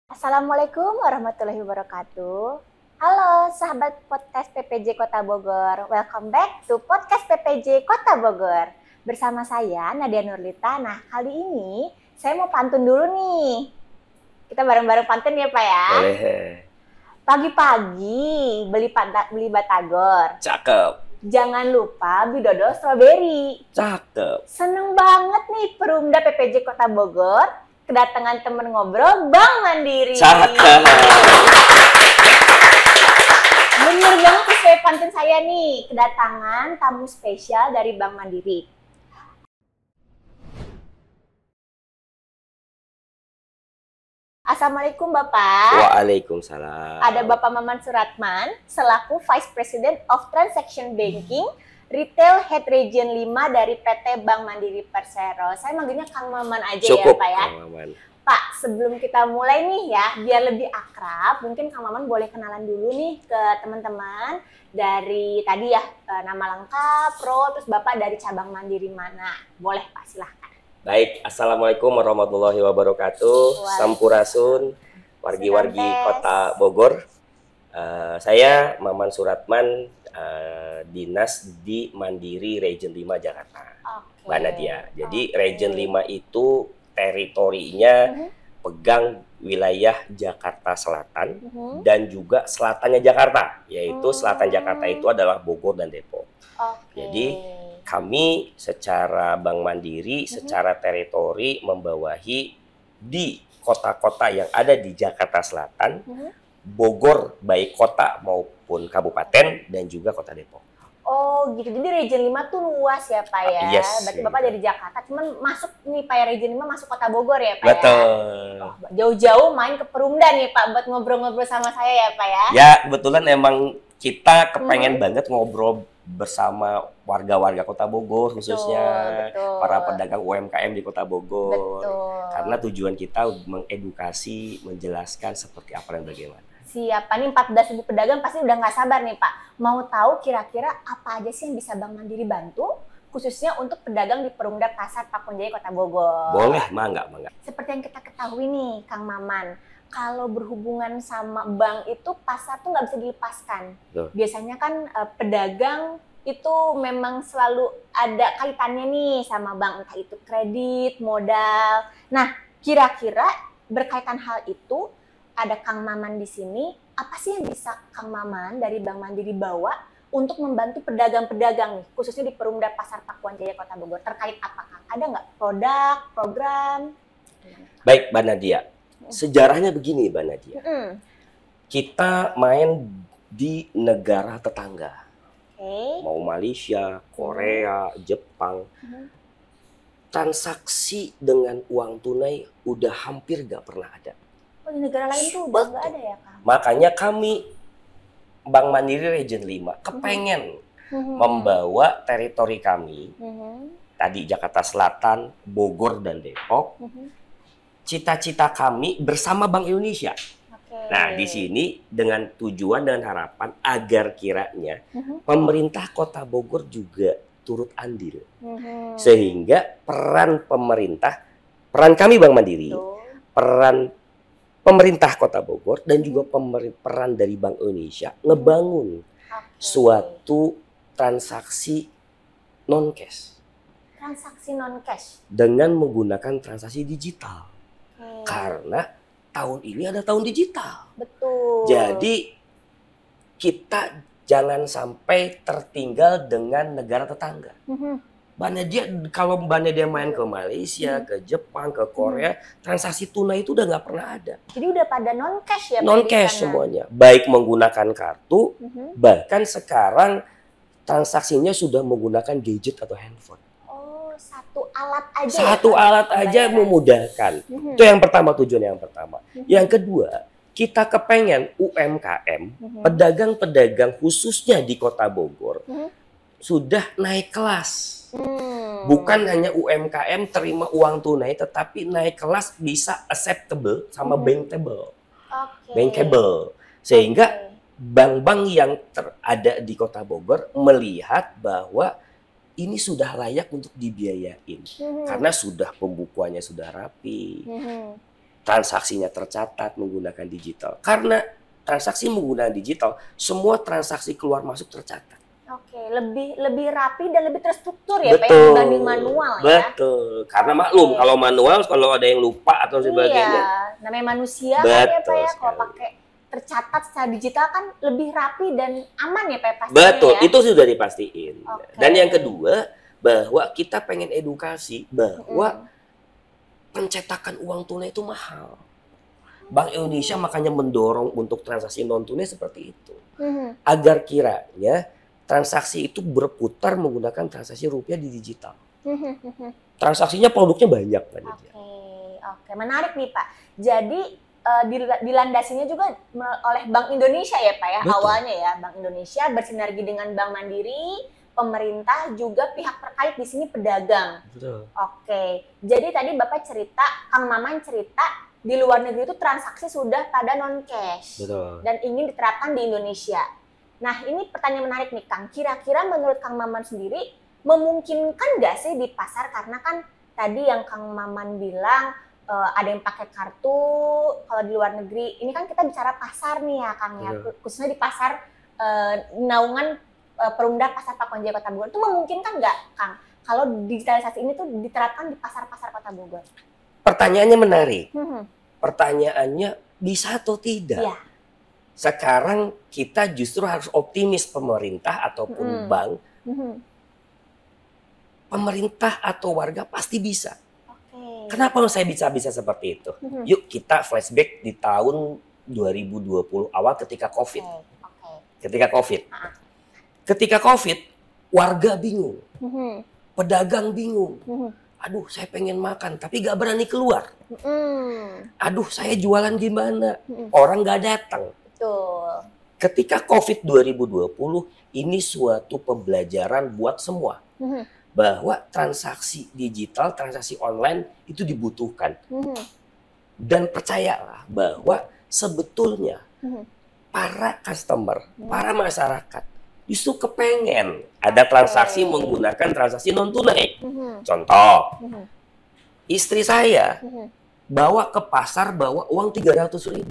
Assalamualaikum warahmatullahi wabarakatuh. Halo sahabat podcast PPJ Kota Bogor. Welcome back to podcast PPJ Kota Bogor. Bersama saya Nadia Nurlita. Nah, kali ini saya mau pantun dulu nih. Kita bareng-bareng pantun ya Pak ya. Boleh. Pagi-pagi beli batagor. Cakep. Jangan lupa beli dodol stroberi. Cakep. Seneng banget nih Perumda PPJ Kota Bogor kedatangan temen ngobrol Bank Mandiri. Cakep. Bener banget sesuai pantun saya nih, kedatangan tamu spesial dari Bank Mandiri. Assalamualaikum Bapak. Waalaikumsalam. Ada Bapak Maman Suratman selaku Vice President of Transaction Banking Retail Head Region 5 dari PT Bank Mandiri Persero. Saya manggilnya Kang Maman aja. Cukup, ya Pak ya. Kang Maman. Pak, sebelum kita mulai nih ya, biar lebih akrab, mungkin Kang Maman boleh kenalan dulu nih ke teman-teman dari tadi ya, nama lengkap, pro, terus Bapak dari cabang Mandiri mana. Boleh Pak, silahkan. Baik, Assalamualaikum warahmatullahi wabarakatuh. Sampurasun, wargi-wargi Kota Bogor. Saya Maman Suratman, dinas di Mandiri Region 5 Jakarta. Mbak Nadia. Jadi Region 5 itu teritorinya pegang wilayah Jakarta Selatan dan juga selatannya Jakarta, yaitu selatan Jakarta itu adalah Bogor dan Depok. Jadi kami secara Bank Mandiri, secara teritori membawahi di kota-kota yang ada di Jakarta Selatan, Bogor baik kota maupun kabupaten, dan juga kota Depok. Oh gitu, jadi Region 5 tuh luas ya Pak ya? Yes. Berarti Bapak dari Jakarta, cuman masuk nih Pak ya, Region 5 masuk kota Bogor ya Pak Betul. ya? Jauh-jauh main ke Perumda nih Pak, buat ngobrol-ngobrol sama saya ya Pak ya? Ya, kebetulan emang kita kepengen banget ngobrol bersama warga-warga Kota Bogor, khususnya betul. para pedagang UMKM di Kota Bogor. Betul. Karena tujuan kita mengedukasi, menjelaskan seperti apa dan bagaimana. Siapa nih 14.000 pedagang pasti udah nggak sabar nih Pak. Mau tahu kira-kira apa aja sih yang bisa Bank Mandiri bantu, khususnya untuk pedagang di Perumda Pasar Pakuan Jaya Kota Bogor. Boleh, mangga. Seperti yang kita ketahui nih Kang Maman, kalau berhubungan sama bank itu pasar tuh nggak bisa dilepaskan. Tuh. Biasanya kan pedagang itu memang selalu ada kaitannya nih sama bank, entah itu kredit, modal. Nah, kira-kira berkaitan hal itu, ada Kang Maman di sini, apa sih yang bisa Kang Maman dari Bank Mandiri bawa untuk membantu pedagang-pedagang nih, khususnya di Perumda Pasar Pakuan Jaya Kota Bogor? Terkait apa Kang? Ada nggak produk, program? Baik, Mbak Nadia. Sejarahnya begini, Mbak Nadia. Kita main di negara tetangga. Mau Malaysia, Korea, Jepang. Transaksi dengan uang tunai udah hampir nggak pernah ada. Oh, di negara lain tuh udah nggak ada ya Kang? Makanya kami Bank Mandiri Region 5 kepengen membawa teritori kami, tadi Jakarta Selatan, Bogor, dan Depok. Cita-cita kami bersama Bank Indonesia. Nah, di sini dengan tujuan dan harapan agar kiranya pemerintah Kota Bogor juga turut andil. Sehingga peran pemerintah, peran kami Bank Mandiri, peran pemerintah Kota Bogor, dan juga peran dari Bank Indonesia ngebangun suatu transaksi non-cash. Transaksi non-cash? Dengan menggunakan transaksi digital. Karena tahun ini ada tahun digital. Betul. Jadi kita jangan sampai tertinggal dengan negara tetangga. Mbak Nadia, kalau Mbak Nadia main ke Malaysia, ke Jepang, ke Korea, transaksi tunai itu udah nggak pernah ada. Jadi udah pada non-cash ya? Non-cash semuanya. Baik menggunakan kartu, bahkan sekarang transaksinya sudah menggunakan gadget atau handphone. Oh, satu alat aja. Satu alat aja memudahkan. Itu yang pertama, tujuan yang pertama. Yang kedua, kita kepengen UMKM, pedagang-pedagang khususnya di Kota Bogor, sudah naik kelas. Bukan hanya UMKM terima uang tunai, tetapi naik kelas bisa acceptable sama bankable. Bankable. Sehingga bank-bank yang ada di Kota Bogor melihat bahwa ini sudah layak untuk dibiayain. Karena sudah pembukuannya sudah rapi. transaksinya tercatat menggunakan digital. Karena transaksi menggunakan digital, semua transaksi keluar masuk tercatat. Oke, lebih rapi dan lebih terstruktur ya, Pak, dibanding manual ya. Betul. Karena maklum kalau manual kalau ada yang lupa atau sebagainya. Iya, namanya manusia kan ya, Pak ya. Kalau pakai tercatat secara digital kan lebih rapi dan aman ya, Pak, pastinya. Betul, ya? itu sudah dipastiin. Dan yang kedua, bahwa kita pengen edukasi bahwa pencetakan uang tunai itu mahal. Bank Indonesia makanya mendorong untuk transaksi non tunai seperti itu. Agar kiranya transaksi itu berputar menggunakan transaksi rupiah di digital. Transaksinya produknya banyak. Oke, menarik nih Pak. Jadi dilandasinya juga oleh Bank Indonesia ya Pak ya. Betul. Awalnya ya Bank Indonesia bersinergi dengan Bank Mandiri, pemerintah juga pihak terkait di sini pedagang. Betul. Oke, jadi tadi Bapak cerita, Kang Maman cerita di luar negeri itu transaksi sudah pada non cash. Betul. Dan ingin diterapkan di Indonesia. Nah, ini pertanyaan menarik nih, Kang. Kira-kira menurut Kang Maman sendiri, memungkinkan nggak sih di pasar? Karena kan tadi yang Kang Maman bilang, ada yang pakai kartu, kalau di luar negeri. Ini kan kita bicara pasar nih ya, Kang. Ya. Khususnya di pasar naungan Perumda Pasar Pakuan Jaya Kota Bogor. Itu memungkinkan nggak, Kang? Kalau digitalisasi ini tuh diterapkan di pasar-pasar Kota Bogor? Pertanyaannya menarik. Pertanyaannya bisa atau tidak? Ya. Sekarang kita justru harus optimis pemerintah ataupun bank. Pemerintah atau warga pasti bisa. Kenapa saya bisa seperti itu? Yuk kita flashback di tahun 2020 awal ketika COVID. Ketika COVID, warga bingung. Pedagang bingung. Aduh, saya pengen makan tapi gak berani keluar. Aduh, saya jualan gimana? Orang gak datang. Betul. Ketika COVID 2020 ini suatu pembelajaran buat semua bahwa transaksi digital, transaksi online itu dibutuhkan. Dan percayalah bahwa sebetulnya para customer, para masyarakat justru kepengen ada transaksi menggunakan transaksi non tunai. Contoh, istri saya bawa ke pasar bawa uang 300.000,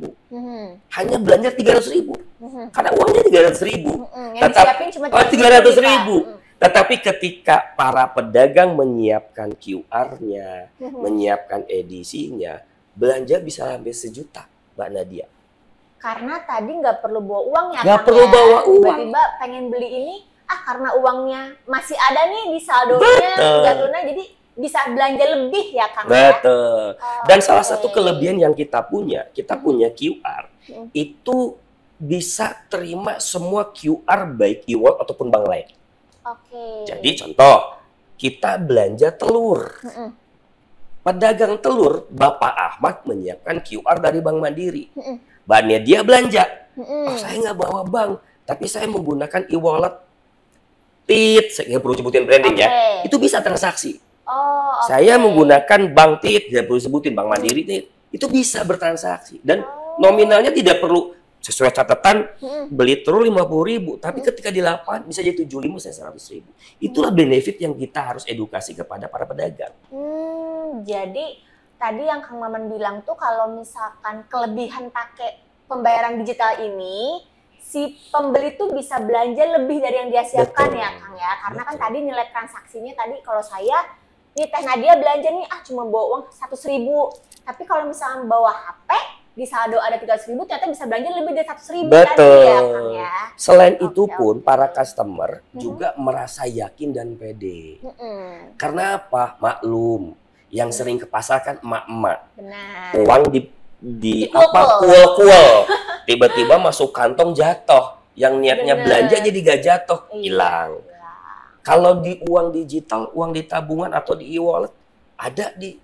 hanya belanja 300.000, karena uangnya 300.000, tetap 300.000. Tetapi ketika para pedagang menyiapkan QR-nya, menyiapkan edisinya, belanja bisa sampai 1 juta, Mbak Nadia. Karena tadi nggak perlu bawa uang ya, nggak perlu bawa uang. Tiba-tiba pengen beli ini, karena uangnya masih ada nih di saldonya, nggak tunai, jadi bisa belanja lebih ya Kang. Betul. Dan salah satu kelebihan yang kita punya QR itu bisa terima semua QR baik e-wallet ataupun bank lain. Jadi contoh, kita belanja telur. Pedagang telur, Bapak Ahmad menyiapkan QR dari Bank Mandiri. Bannya dia belanja. Oh, saya nggak bawa bank, tapi saya menggunakan e-wallet. Saya nggak perlu sebutin branding ya. Itu bisa transaksi. Saya menggunakan bank tidak perlu sebutin Bank Mandiri itu bisa bertransaksi dan nominalnya tidak perlu sesuai catatan beli telur 50.000, tapi ketika di lapangan bisa jadi 75, saya 100.000. Itulah benefit yang kita harus edukasi kepada para pedagang. Jadi tadi yang Kang Maman bilang tuh kalau misalkan kelebihan pakai pembayaran digital ini, si pembeli tuh bisa belanja lebih dari yang dia siapkan. Betul. Ya Kang ya, karena kan tadi nilai transaksinya tadi kalau saya nih Teh Nadia belanja nih cuma bawa uang 100.000. Tapi kalau misalnya bawa HP di saldo ada 300.000 ternyata bisa belanja lebih dari 100.000 tadi ya Kang ya. Selain itu pun para customer juga merasa yakin dan pede. Karena apa? Maklum, yang sering ke pasar kan emak-emak. Uang di apa kuel-kuel. Tiba-tiba masuk kantong jatuh. Yang niatnya belanja jadi gak jatuh, hilang. Kalau di uang digital, uang di tabungan atau di e-wallet, ada di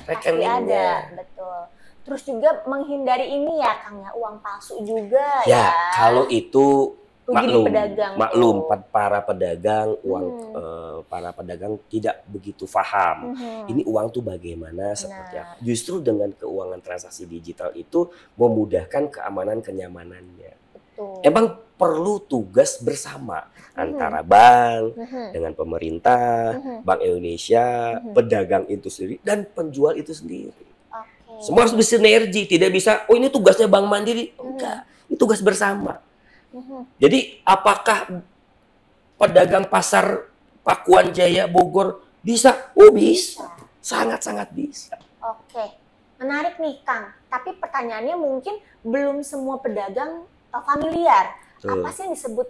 rekeningnya. Ada, betul. Terus juga menghindari ini ya Kang ya, uang palsu juga ya. Ya, kalau itu maklum para pedagang, para pedagang tidak begitu paham. Ini uang tuh bagaimana, seperti apa. Justru dengan keuangan transaksi digital itu memudahkan keamanan kenyamanannya. Emang perlu tugas bersama antara bank dengan pemerintah, Bank Indonesia, pedagang itu sendiri dan penjual itu sendiri. Semua harus bersinergi, tidak bisa, oh ini tugasnya Bank Mandiri. Enggak, ini tugas bersama. Jadi apakah pedagang pasar Pakuan Jaya Bogor bisa? Oh bisa, sangat-sangat bisa. Oke, menarik nih Kang. Tapi pertanyaannya mungkin belum semua pedagang familiar. Apa sih yang disebut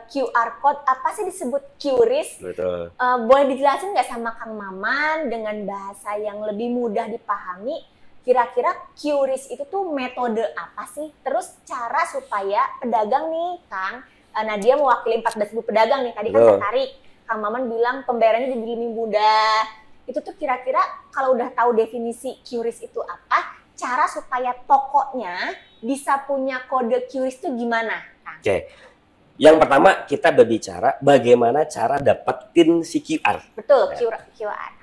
QR code? Apa sih disebut QRIS? Betul. Boleh dijelasin nggak sama Kang Maman dengan bahasa yang lebih mudah dipahami? Kira-kira QRIS itu tuh metode apa sih? Terus cara supaya pedagang nih Kang, Nadia mewakili 14.000 pedagang nih, tadi kan tertarik. Kang Maman bilang pembayarannya jadi lebih mudah. Itu tuh kira-kira kalau udah tahu definisi QRIS itu apa, cara supaya tokonya bisa punya kode QRIS itu gimana, Kang? Oke. Yang pertama kita berbicara bagaimana cara dapetin si QR. Betul, QR.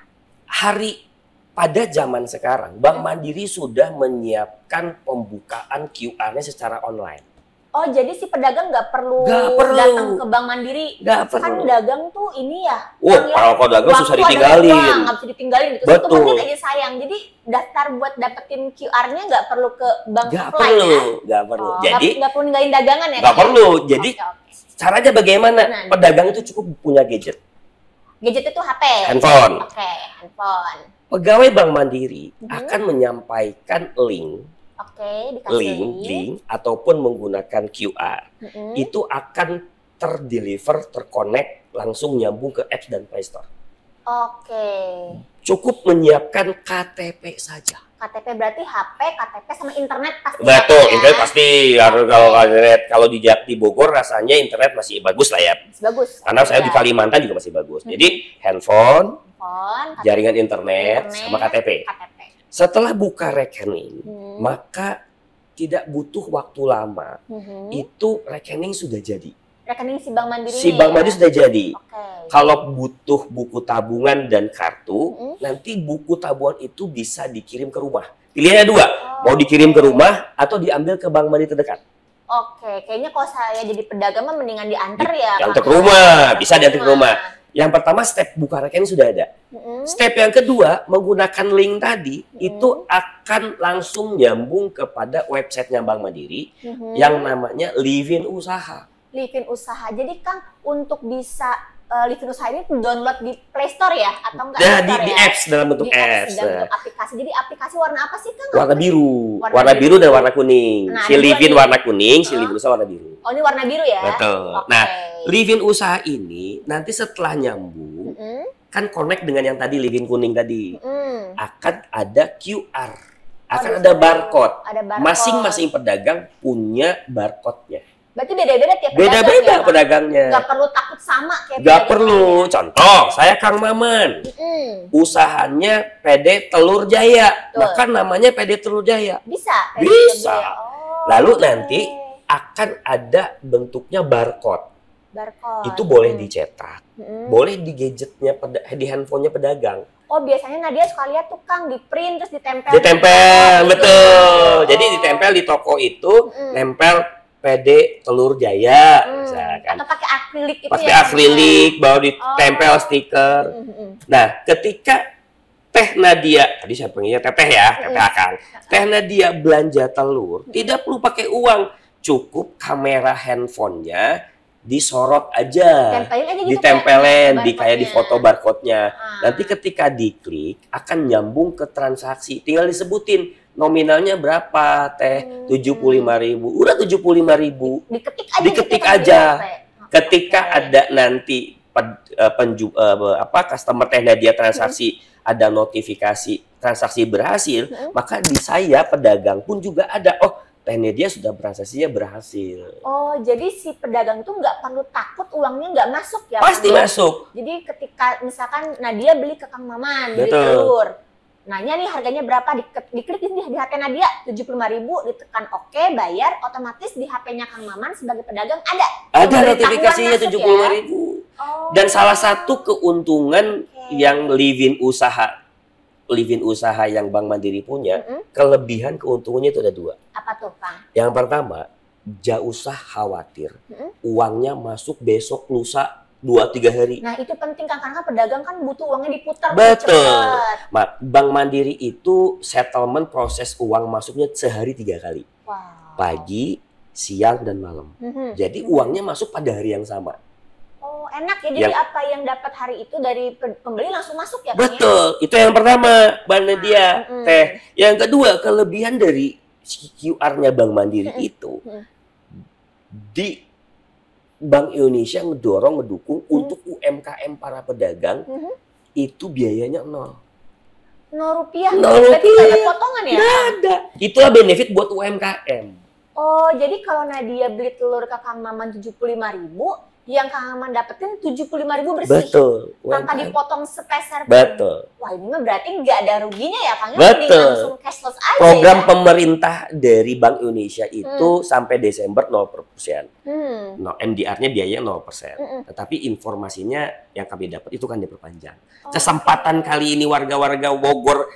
Pada zaman sekarang, Bank Mandiri sudah menyiapkan pembukaan QR-nya secara online. Oh, jadi si pedagang nggak perlu datang ke Bank Mandiri. Kan dagang tuh ini ya. Kalau pedagang susah ditinggalin. Nggak bisa ditinggalin gitu. Betul. 1 menit aja sayang. Jadi daftar buat dapetin QR-nya nggak perlu ke bank offline ya? Nggak perlu. Oh, jadi nggak perlu ninggalin dagangan ya? Nggak perlu. Jadi caranya bagaimana? Pedagang itu cukup punya gadget. Gadget itu HP? Handphone. Oke, handphone. Pegawai Bank Mandiri akan menyampaikan link ataupun menggunakan QR. Itu akan terconnect langsung nyambung ke apps dan Play Store. Oke. Cukup menyiapkan KTP saja. KTP berarti HP, KTP sama internet pasti. Betul, internet pasti. Kalau di Bogor rasanya internet masih bagus lah ya. Bagus. Karena saya di Kalimantan juga masih bagus. Jadi handphone, jaringan internet, sama KTP. Setelah buka rekening, maka tidak butuh waktu lama. Itu rekening sudah jadi. Rekening si Bank Mandiri. Si Bank Mandiri sudah jadi. Kalau butuh buku tabungan dan kartu, nanti buku tabungan itu bisa dikirim ke rumah. Pilihannya dua, mau dikirim ke rumah atau diambil ke Bank Mandiri terdekat. Oke, kayaknya kalau saya jadi pedagang mah mendingan diantar ya. Diantar ke rumah, bisa diantar ke rumah. Yang pertama step buka rekening sudah ada. Step yang kedua menggunakan link tadi itu akan langsung nyambung kepada websitenya Bank Mandiri yang namanya Livin Usaha. Livin Usaha. Jadi Kang untuk bisa Livin Usaha ini download di Play Store ya atau enggak? Nah, di apps dalam bentuk apps. Dalam bentuk aplikasi. Jadi aplikasi warna apa sih Kang? Warna biru. Warna biru dan warna kuning. Nah, si Livin warna kuning, si Livin Usaha warna biru. Oh, ini warna biru ya? Betul. Nah, Livin Usaha ini nanti setelah nyambung kan connect dengan yang tadi Livin kuning tadi. Akan ada QR. Akan ada barcode. Masing-masing pedagang punya barcode-nya. Berarti beda-beda tiap pedagang. Beda-beda pedagangnya. Nggak perlu takut sama kayak nggak perlu. Contoh, saya Kang Maman. Usahanya PD Telur Jaya. Bahkan namanya PD Telur Jaya. Bisa? Bisa. Lalu nanti akan ada bentuknya barcode. Itu boleh dicetak. Boleh di gadgetnya, di handphonenya pedagang. Oh, biasanya Nadia suka lihat tuh Kang di print terus ditempel. Ditempel, betul. Jadi ditempel di toko itu, nempel PD Telur Jaya, misalkan. Atau pakai akrilik itu pakai akrilik, baru ditempel stiker. Nah, ketika Teh Nadia, tadi saya panggilnya Teteh ya, Teteh akan. Teh Nadia belanja telur, tidak perlu pakai uang, cukup kamera handphonenya disorot aja, ditempelin di kayak di foto barcode-nya. Nanti ketika diklik akan nyambung ke transaksi, tinggal disebutin nominalnya berapa Teh, 75.000. Udah 75.000. Diketik aja. Ketika ada nanti customer Teh Nadia transaksi ada notifikasi transaksi berhasil, maka di saya pedagang pun juga ada. Oh, Teh Nadia sudah transaksinya berhasil. Oh, jadi si pedagang itu nggak perlu takut uangnya nggak masuk ya? Pasti masuk. Jadi ketika misalkan Nadia beli ke Kang Maman, beli telur, nanya nih harganya berapa, diklik di HP Nadia 75.000, ditekan oke, bayar, otomatis di HP-nya Kang Maman sebagai pedagang ada. Ada notifikasinya 75.000. Ya? Dan salah satu keuntungan yang Livin Usaha yang Bank Mandiri punya, kelebihan keuntungannya itu ada dua. Apa tuh, Kang? Yang pertama, gak usah khawatir uangnya masuk besok lusa 2-3 hari. Nah itu penting kan, karena pedagang kan butuh uangnya diputar. Betul. Bank Mandiri itu settlement proses uang masuknya sehari 3 kali. Wow. Pagi, siang, dan malam. Jadi uangnya masuk pada hari yang sama. Oh enak ya, jadi apa yang dapat hari itu dari pembeli langsung masuk ya? Betul, itu yang pertama Mbak Nadia. Yang kedua, kelebihan dari QR-nya Bank Mandiri itu di Bank Indonesia ngedukung untuk UMKM para pedagang itu biayanya 0. 0 rupiah? 0 Berarti rupiah. nggak ada potongan ya? Nggak ada. Itulah benefit buat UMKM. Oh, jadi kalau Nadia beli telur ke Kang Maman 75.000, yang Kang Maman dapetin 75.000 bersih. Betul. Tanpa dipotong sepeser pun. Betul. Wah, ini mah berarti nggak ada ruginya ya, Kang? Betul. Langsung cashless aja. Program ya? pemerintah dari Bank Indonesia itu sampai Desember 0%. MDR-nya biayanya 0%. Tetapi informasinya yang kami dapat itu kan diperpanjang. Kesempatan kali ini warga-warga Bogor,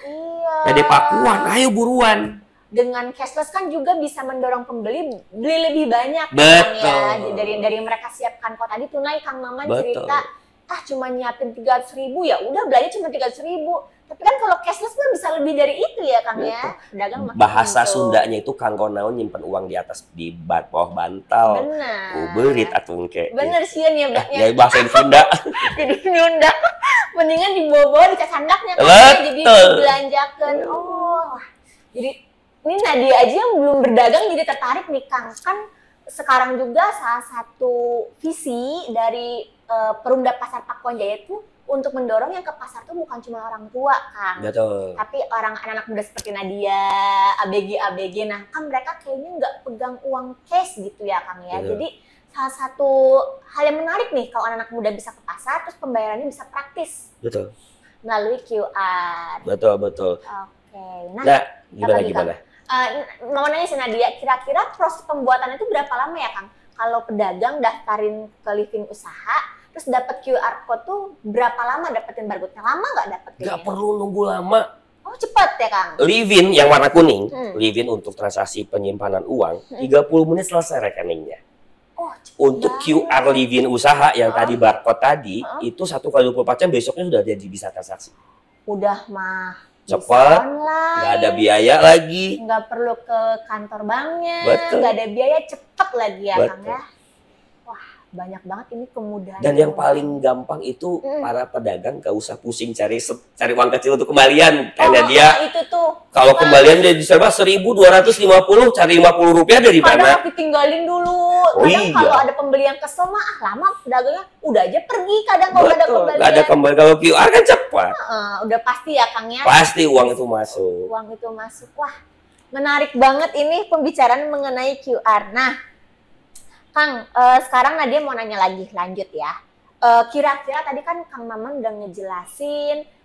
Pede Pakuan, ayo buruan. Dengan cashless kan juga bisa mendorong pembeli beli lebih banyak. Betul. Kan, ya. Dari mereka siapkan kok tadi tunai Kang Maman cerita, cuma nyiapin 300.000 ya udah belanja cuma 300.000. Tapi kan kalau cashless kan bisa lebih dari itu ya Kang ya. Pedagang bahasa Sundanya itu kanggo naon nyimpen uang di atas di bawah bantal. Benar. Berit atuh engke. Bener sih ya Mbak. Ya bahasa Sunda. Jadi Sunda. Mendingan dibawa di cacandaknya kan jadi dibelanjakan. Oh. Jadi ini Nadia aja yang belum berdagang jadi tertarik nih Kang. Kan sekarang juga salah satu visi dari Perumda Pasar Pakuan Jaya itu untuk mendorong yang ke pasar tuh bukan cuma orang tua Kang. Betul. Tapi anak-anak muda seperti Nadia, ABG. Nah kan mereka kayaknya nggak pegang uang cash gitu ya Kang ya. Betul. Jadi salah satu hal yang menarik nih kalau anak muda bisa ke pasar terus pembayarannya bisa praktis. Betul. Melalui QR. Betul. Oke. Nah gimana? Mau nanya sih Nadia, kira-kira proses pembuatannya itu berapa lama ya Kang? Kalau pedagang daftarin ke living usaha, terus dapat QR code tuh berapa lama dapetin barcode-nya? Lama nggak dapetin? Nggak perlu nunggu lama. Oh cepat ya Kang? Livin yang warna kuning, Livin untuk transaksi penyimpanan uang, 30 menit selesai rekeningnya. Oh, untuk QR Livin usaha yang tadi barcode tadi, itu 1 kali 24 jam besoknya sudah jadi bisa transaksi. Udah mah. Cepat, nggak ada biaya lagi. Nggak perlu ke kantor banknya, Betul. nggak ada biaya, cepet lagi ya Betul. Kang ya. Wah banyak banget ini kemudahan. Dan yang paling gampang itu para pedagang gak usah pusing cari uang kecil untuk kembalian. Karena dia itu tuh. kalau kembalian dia diserba 1.250, cari 50 rupiah dari mana? Kadang ditinggalin dulu. Kadang kalau ada pembeli yang kesel mah lama pedagangnya udah aja pergi kadang kalau ada kembalian. Gak ada kembali, kalau QR kan cepat. Udah pasti ya Kang ya. Pasti uang itu masuk. Uang itu masuk. Wah menarik banget ini pembicaraan mengenai QR. Nah Kang, sekarang Nadia mau nanya lagi, lanjut ya. Kira-kira tadi kan Kang Maman udah ngejelasin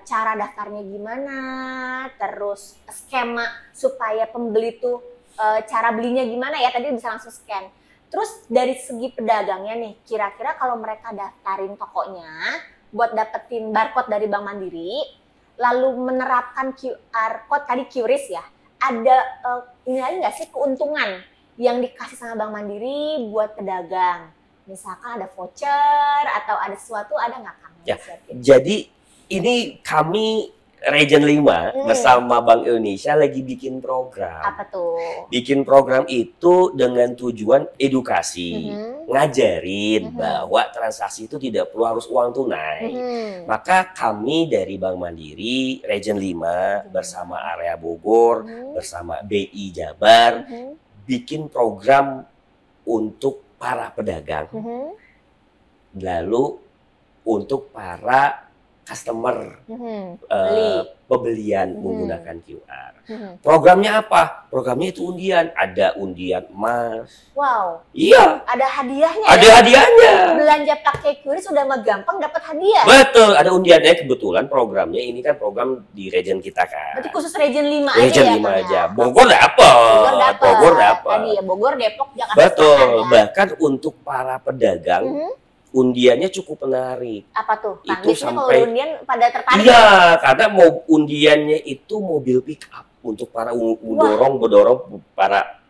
cara daftarnya gimana, terus skema supaya pembeli tuh cara belinya gimana ya, tadi bisa langsung scan. Terus dari segi pedagangnya nih, kira-kira kalau mereka daftarin tokonya buat dapetin barcode dari Bank Mandiri, lalu menerapkan QR code, tadi QRIS ya, ada ini lagi nggak sih keuntungan yang dikasih sama Bank Mandiri buat pedagang? Misalkan ada voucher atau ada sesuatu, ada nggak Kang? Ya, jadi ini kami Region 5 bersama Bank Indonesia lagi bikin program. Apa tuh? Bikin program itu dengan tujuan edukasi, ngajarin bahwa transaksi itu tidak perlu harus uang tunai. Maka kami dari Bank Mandiri Region 5 bersama area Bogor, bersama BI Jabar, bikin program untuk para pedagang, lalu untuk para customer pembelian menggunakan QR. Programnya apa? Programnya itu undian. Ada undian emas. Wow. Iya. Ada hadiahnya. Ada hadiahnya. Belanja pakai QRIS sudah mah gampang dapat hadiah. Betul. Ada undiannya. Kebetulan programnya ini kan program di region kita kan. Berarti khusus Region 5 aja Region ya? Region 5 Kang, aja. ya? Bogor dapat. Bogor dapat. Tadi ya Bogor, Depok, Jakarta. Betul. Selatan, ya? Bahkan untuk para pedagang undiannya cukup menarik. Apa tuh? Kang? Itu biasanya sampai kalau undian pada tertarik. Iya, karena mau undiannya itu mobil pick up untuk para bedorong para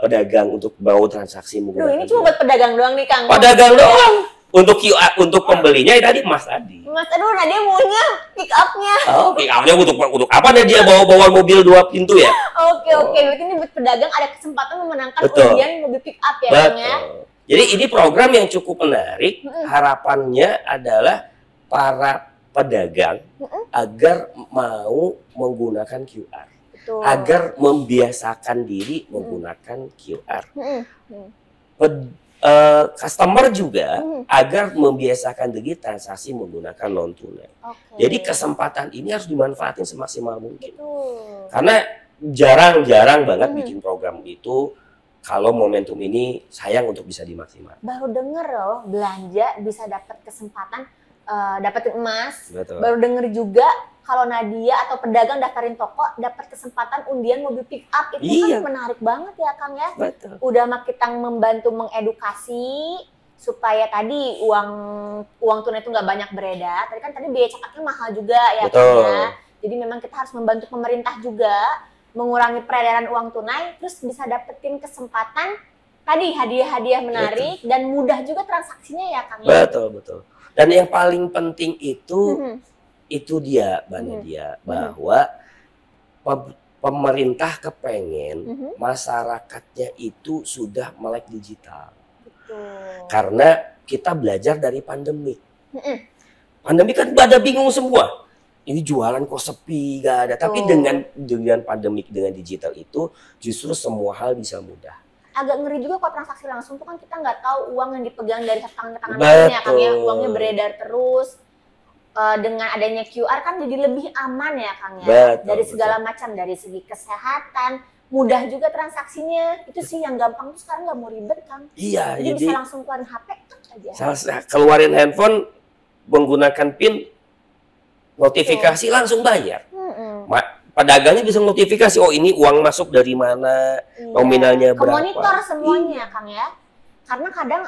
pedagang untuk mau transaksi menggunakan. Duh, ini cuma buat pedagang doang nih Kang. Pedagang doang. Untuk QR, untuk pembelinya ya tadi Mas tadi. Mas, aduh Nadia maunya pick up-nya. Oh, pick up-nya untuk apa Nadia bawa mobil 2 pintu ya? Oke, berarti ini buat pedagang ada kesempatan memenangkan Betul. undian mobil pick up ya, Kang ya. Jadi ini program yang cukup menarik. Harapannya adalah para pedagang agar mau menggunakan QR. Betul. Agar membiasakan diri menggunakan QR. Customer juga agar membiasakan diri transaksi menggunakan non tunai. Jadi kesempatan ini harus dimanfaatin semaksimal mungkin. Karena jarang-jarang banget bikin program itu. Kalau momentum ini sayang untuk bisa dimaksimalkan. Baru denger loh belanja bisa dapat kesempatan dapetin emas. Betul. Baru denger juga kalau Nadia atau pedagang daftarin toko dapat kesempatan undian mobil pick up. Itu kan menarik banget ya Kang ya. Betul. Udah mah kita membantu mengedukasi supaya tadi uang tunai itu nggak banyak beredar. Tadi biaya cekaknya mahal juga ya Kang ya. Jadi memang kita harus membantu pemerintah juga mengurangi peredaran uang tunai, terus bisa dapetin kesempatan tadi hadiah-hadiah menarik dan mudah juga transaksinya ya Kang ya. Betul. Dan yang paling penting itu dia Mbak Nadia, bahwa pemerintah kepengen masyarakatnya itu sudah melek digital. Betul. Karena kita belajar dari pandemi. Pandemi kan pada bingung semua. Ini jualan kok sepi, gak ada. Tapi dengan pandemik, dengan digital itu justru semua hal bisa mudah. Agak ngeri juga kok transaksi langsung tuh kan kita nggak tahu uang yang dipegang dari satu tangan ke tangan lainnya kan ya. Uangnya beredar terus. Dengan adanya QR kan jadi lebih aman ya Kang ya. Dari segala macam, dari segi kesehatan, mudah juga transaksinya. Itu sih yang gampang tuh sekarang nggak mau ribet Kang. Iya. Jadi bisa langsung keluarin HP aja. Keluarin handphone, menggunakan PIN, notifikasi langsung bayar. Pedagangnya bisa notifikasi, oh ini uang masuk dari mana, nominalnya berapa. Monitor semuanya Kang ya. Karena kadang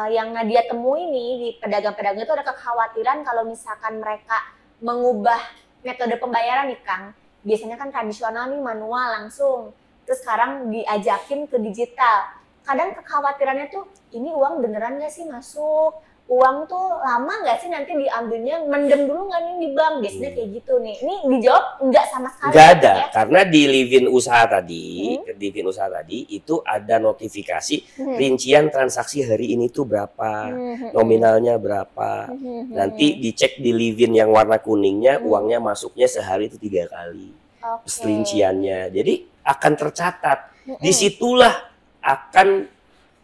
yang Nadia temui nih di pedagang-pedagang itu ada kekhawatiran kalau misalkan mereka mengubah metode pembayaran nih Kang. Biasanya kan tradisional nih manual langsung. Terus sekarang diajakin ke digital. Kadang kekhawatirannya tuh ini uang beneran nggak sih masuk? Uang tuh lama nggak sih nanti diambilnya, mendem dulu nggak nih di bank, biasanya kayak gitu nih. Ini dijawab nggak sama sekali. Nggak ada, ya? Karena di Livin Usaha tadi, itu ada notifikasi rincian transaksi hari ini tuh berapa, nominalnya berapa. Nanti dicek di Livin yang warna kuningnya, uangnya masuknya sehari itu 3 kali. Rinciannya, jadi akan tercatat. Disitulah akan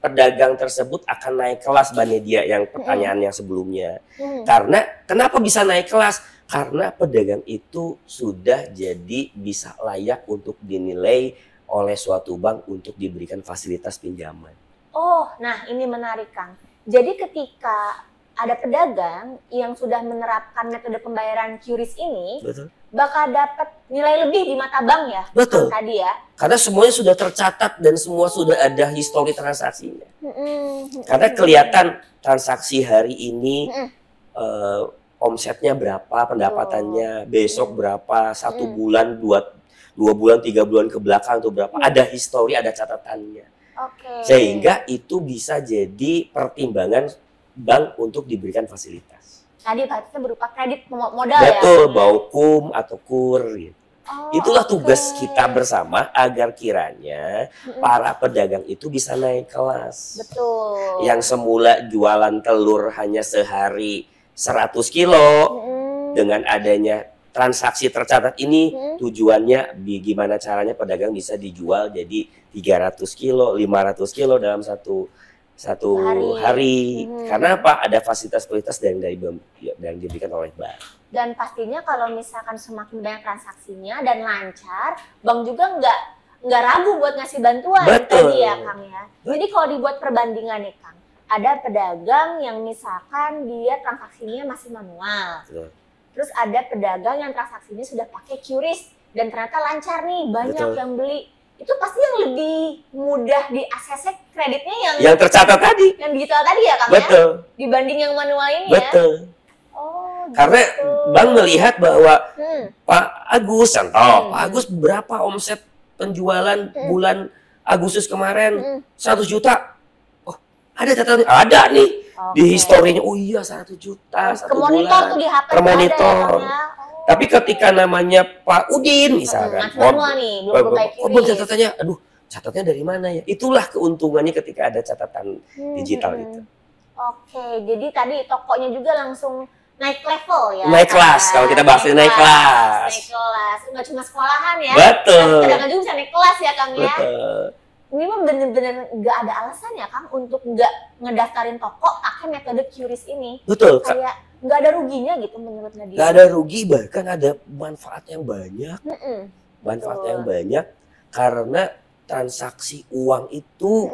pedagang tersebut akan naik kelas Mbak Nadia yang pertanyaan yang sebelumnya. Karena kenapa bisa naik kelas? Karena pedagang itu sudah jadi bisa layak untuk dinilai oleh suatu bank untuk diberikan fasilitas pinjaman. Oh, nah ini menarik Kang. Jadi ketika ada pedagang yang sudah menerapkan metode pembayaran QRIS ini, bakal dapat nilai lebih di mata bank ya? Betul. Tadi ya. Karena semuanya sudah tercatat dan semua sudah ada histori transaksinya. Karena kelihatan transaksi hari ini omsetnya berapa, pendapatannya besok berapa, 1 bulan, 2 bulan, 3 bulan ke belakang itu berapa. Ada histori, ada catatannya. Sehingga itu bisa jadi pertimbangan bank untuk diberikan fasilitas. Tadi berarti berupa kredit modal ya? Betul, ya? Baukum atau kur gitu. Itulah tugas kita bersama agar kiranya para pedagang itu bisa naik kelas. Betul. Yang semula jualan telur hanya sehari 100 kilo, dengan adanya transaksi tercatat ini, tujuannya gimana caranya pedagang bisa dijual jadi 300 kilo, 500 kilo dalam satu hari. Karena apa? Ada fasilitas yang diberikan oleh bank. Dan pastinya kalau misalkan semakin banyak transaksinya dan lancar, bank juga nggak ragu buat ngasih bantuan. Tadi ya Kang ya. Jadi kalau dibuat perbandingan nih Kang, ada pedagang yang misalkan dia transaksinya masih manual. Terus ada pedagang yang transaksinya sudah pakai QRIS dan ternyata lancar nih, banyak yang beli. Itu pasti yang lebih mudah di ACC kreditnya yang tercatat tadi, yang digital tadi ya Kang ya, dibanding yang manual ini ya. Karena bank melihat bahwa Pak Agus, Pak Agus berapa omset penjualan bulan Agustus kemarin? 100 juta. Oh, Ada catatan, ada nih di Oke. historinya. Oh iya 1 juta Ke 1 monitor bulan. tuh di HP Per tuh ada ya, monitor. Kang, ya? Tapi ketika namanya Pak Udin misalkan, Masih manual nih, belum by belum QRIS. catatannya, aduh catatnya dari mana ya? Itulah keuntungannya ketika ada catatan digital itu. Oke, jadi tadi tokonya juga langsung naik level ya. Naik kelas, kalau kita bahas naik kelas. Naik kelas, nggak cuma sekolahan ya. Betul. Pedagang juga bisa naik kelas ya, Kang ya. Betul. Ini mah bener-bener nggak ada alasan ya, Kang, untuk nggak ngedaftarin toko pakai metode QRIS ini. Betul. Kayak nggak ada ruginya gitu menurut Nadia. Nggak ada rugi, bahkan ada manfaat yang banyak. Manfaat Betul. yang banyak karena transaksi uang itu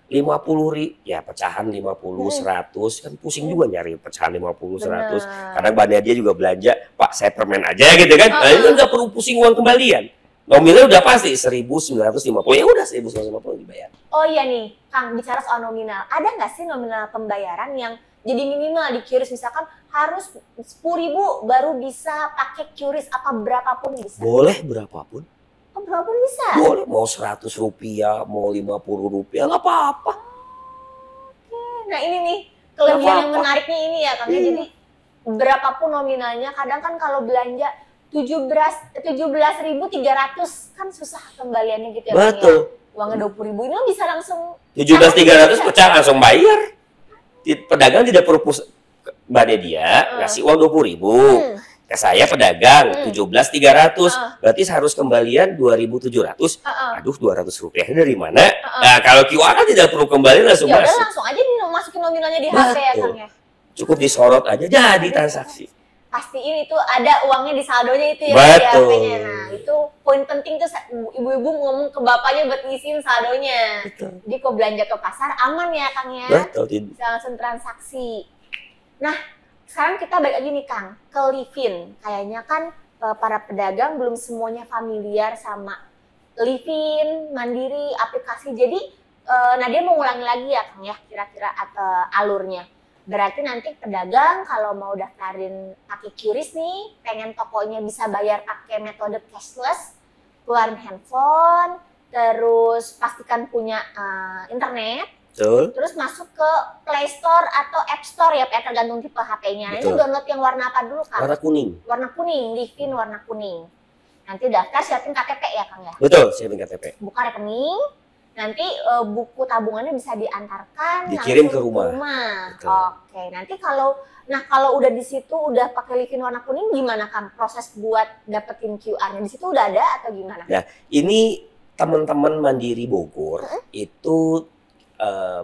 50.000, ya pecahan 50, 100, kan pusing juga nyari pecahan 50, 100. Kadang Mbak Nadia juga belanja, Pak saya permen aja gitu kan. Nah, itu nggak perlu pusing uang kembalian. Nominalnya udah pasti 1.950, ya udah 1.950 dibayar. Oh iya nih, Kang, bicara soal nominal. Ada nggak sih nominal pembayaran yang jadi minimal di QRIS, misalkan harus 10.000 baru bisa pakai QRIS, apa berapapun bisa? Boleh berapapun. Oh, berapapun bisa? Boleh, mau 100 rupiah, mau 50 rupiah, nggak apa-apa. Oke, nah ini nih, kelebihan yang menariknya ini ya, Kang. Jadi berapapun nominalnya, kadang kan kalau belanja 17.300 kan susah kembaliannya gitu ya, Kang, ya. Betul. Uangnya 20.000 ini bisa langsung 17.300 pecah langsung bayar. Pedagang tidak perlu Mbak Nadia ngasih uang 20.000. Ke saya pedagang 17.300. Berarti harus kembalian 2.700. Aduh 200 rupiah dari mana? Nah kalau QR kan tidak perlu kembali langsung ya udah masuk. langsung aja nih masukin nominalnya di HP ya, Kang ya. Cukup disorot aja jadi transaksi. Pastiin itu ada uangnya di saldonya itu ya, Betul. di HP-nya. Nah, itu poin penting tuh ibu-ibu ngomong ke bapaknya buat ngisiin saldonya. Betul. Jadi kok belanja ke pasar aman ya, Kang ya. Betul. Bisa langsung transaksi. Nah, sekarang kita balik lagi nih, Kang, ke Livin. Kayaknya kan para pedagang belum semuanya familiar sama Livin, Mandiri, aplikasi. Jadi Nadia mau ulangi lagi ya, Kang ya, kira-kira alurnya. Berarti nanti pedagang kalau mau daftarin pakai QRIS nih, pengen tokonya bisa bayar pakai metode cashless, keluarin handphone, terus pastikan punya internet, Betul. terus masuk ke Play Store atau App Store ya, tergantung tipe HP-nya. Nah, itu download yang warna apa dulu, Kang? Warna kuning. Warna kuning, Livin warna kuning. Nanti daftar, siapin KTP ya, Kang ya? Betul, siapin KTP. Buka rekening, nanti buku tabungannya bisa diantarkan dikirim ke langsung rumah. Oke, nanti kalau udah di situ udah pakai Livin warna kuning, gimana, Kang, proses buat dapetin QR-nya? Di situ udah ada atau gimana? Nah, ini teman-teman Mandiri Bogor itu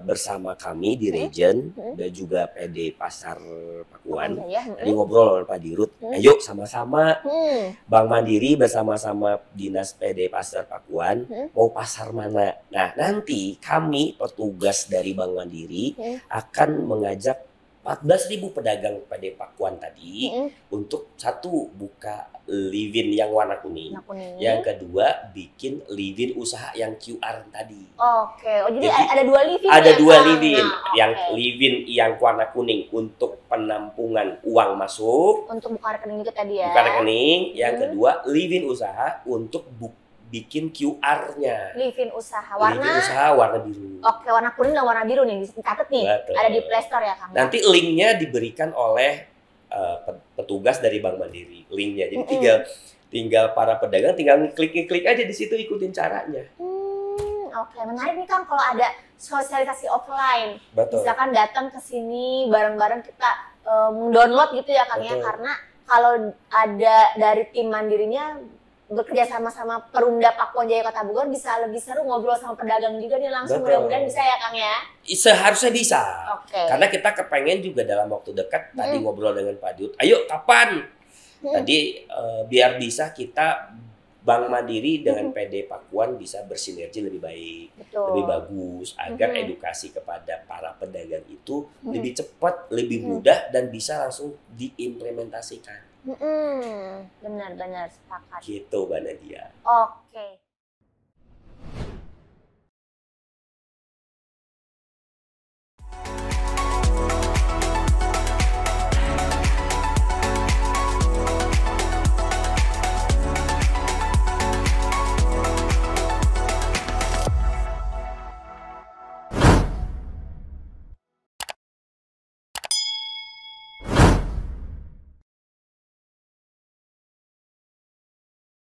bersama kami di Region dan juga PD Pasar Pakuan. Tadi ngobrol sama Pak Dirut, ayo sama-sama Bank Mandiri bersama-sama Dinas PD Pasar Pakuan mau pasar mana. Nah, nanti kami petugas dari Bank Mandiri akan mengajak 14.000 pedagang PD Pakuan tadi untuk satu buka Livin yang warna kuning. Yang kedua bikin Livin usaha yang QR tadi. Oke, jadi ada dua Livin. Ada dua Livin, yang Livin yang warna kuning untuk penampungan uang masuk. Untuk buka rekening juga tadi ya. Buka rekening. Yang kedua Livin usaha untuk bikin QR-nya. Livin usaha warna. Livin usaha warna biru. Oke, warna kuning dan warna biru nih dicatat nih. Betul. Ada di Play Store ya, Kang. Nanti linknya diberikan oleh petugas dari Bank Mandiri. Linknya, jadi tinggal para pedagang tinggal klik aja di situ, ikutin caranya. Oke, menarik nih, Kang, kalau ada sosialisasi offline. Betul. Misalkan datang ke sini bareng-bareng kita download gitu ya, Kang ya, karena kalau ada dari tim Mandirinya bekerja sama Perumda Pakuan Jaya Kota Bogor bisa lebih seru ngobrol sama pedagang juga nih langsung. Mudah-mudahan bisa ya, Kang ya. Seharusnya bisa. Karena kita kepengen juga dalam waktu dekat tadi ngobrol dengan Pak Dirut. Ayo kapan? Tadi biar bisa kita Bank Mandiri dengan PD Pakuan bisa bersinergi lebih baik, lebih bagus, agar edukasi kepada para pedagang itu lebih cepat, lebih mudah dan bisa langsung diimplementasikan. Benar-benar sepakat. Gitu, Mbak Nadia. Oke.